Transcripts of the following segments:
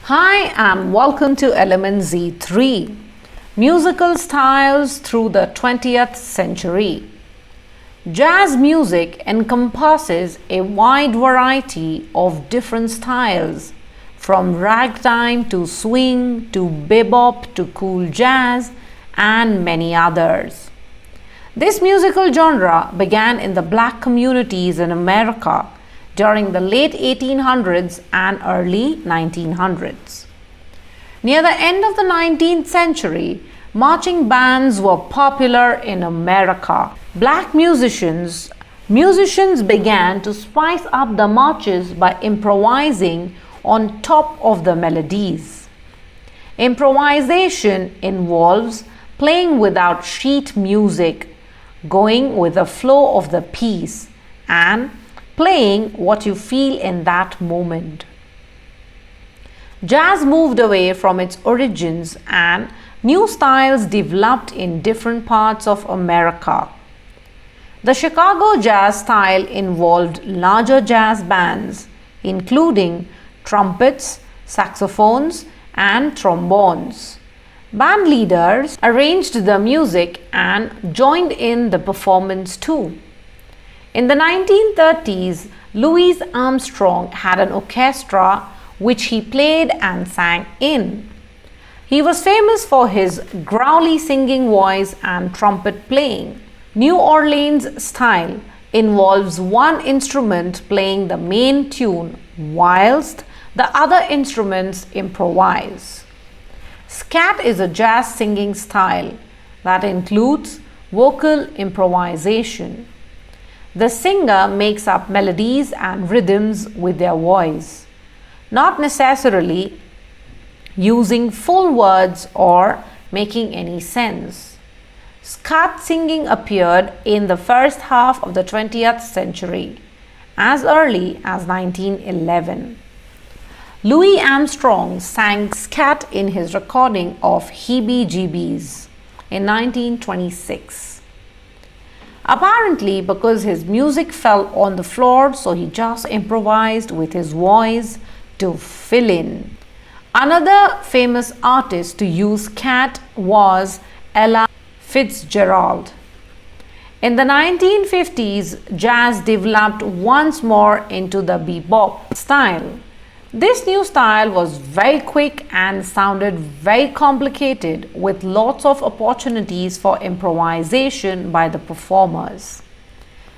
Hi and welcome to Element Z3 Musical Styles through the 20th Century. Jazz music encompasses a wide variety of different styles, from ragtime to swing to bebop to cool jazz and many others. This musical genre began in the black communities in America during the late 1800s and early 1900s. Near the end of the 19th century, marching bands were popular in America. Black musicians began to spice up the marches by improvising on top of the melodies. Improvisation involves playing without sheet music, going with the flow of the piece, and playing what you feel in that moment. Jazz moved away from its origins and new styles developed in different parts of America. The Chicago jazz style involved larger jazz bands, including trumpets, saxophones, and trombones. Band leaders arranged the music and joined in the performance too. In the 1930s, Louis Armstrong had an orchestra which he played and sang in. He was famous for his growly singing voice and trumpet playing. New Orleans style involves one instrument playing the main tune whilst the other instruments improvise. Scat is a jazz singing style that includes vocal improvisation. The singer makes up melodies and rhythms with their voice, not necessarily using full words or making any sense. Scat singing appeared in the first half of the 20th century, as early as 1911. Louis Armstrong sang scat in his recording of Heebie Jeebies in 1926. Apparently, because his music fell on the floor, so he just improvised with his voice to fill in. Another famous artist to use scat was Ella Fitzgerald. In the 1950s, jazz developed once more into the bebop style. This new style was very quick and sounded very complicated, with lots of opportunities for improvisation by the performers.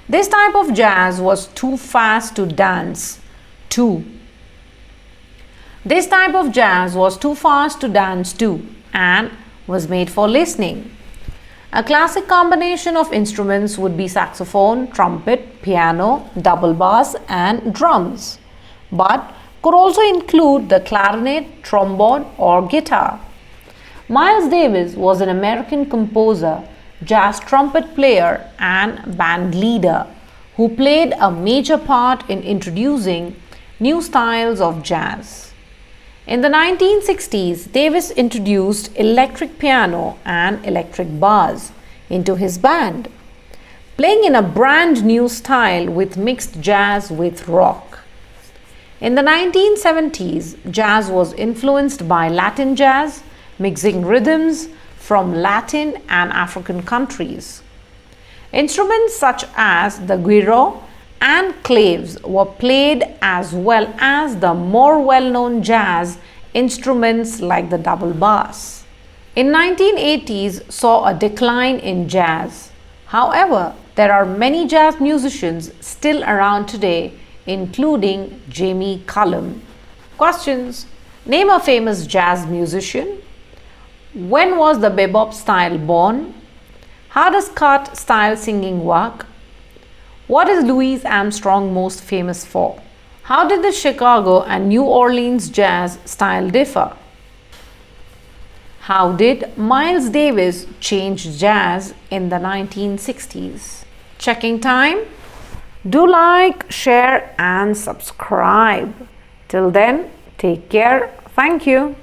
This type of jazz was too fast to dance to. And was made for listening. A classic combination of instruments would be saxophone, trumpet, piano, double bass, and drums, but could also include the clarinet, trombone, or guitar. Miles Davis was an American composer, jazz trumpet player, and band leader who played a major part in introducing new styles of jazz. In the 1960s, Davis introduced electric piano and electric bass into his band, playing in a brand new style with mixed jazz with rock. In the 1970s, jazz was influenced by Latin jazz, mixing rhythms from Latin and African countries. Instruments such as the güiro and claves were played, as well as the more well-known jazz instruments like the double bass. In 1980s saw a decline in jazz. However, there are many jazz musicians still around today, including Jamie Cullum. Questions: name a famous jazz musician. When was the bebop style born? How does scat style singing work? What is Louis Armstrong most famous for? How did the Chicago and New Orleans jazz style differ? How did Miles Davis change jazz in the 1960s? Checking time. Do like, share, and subscribe. Till then, take care. Thank you.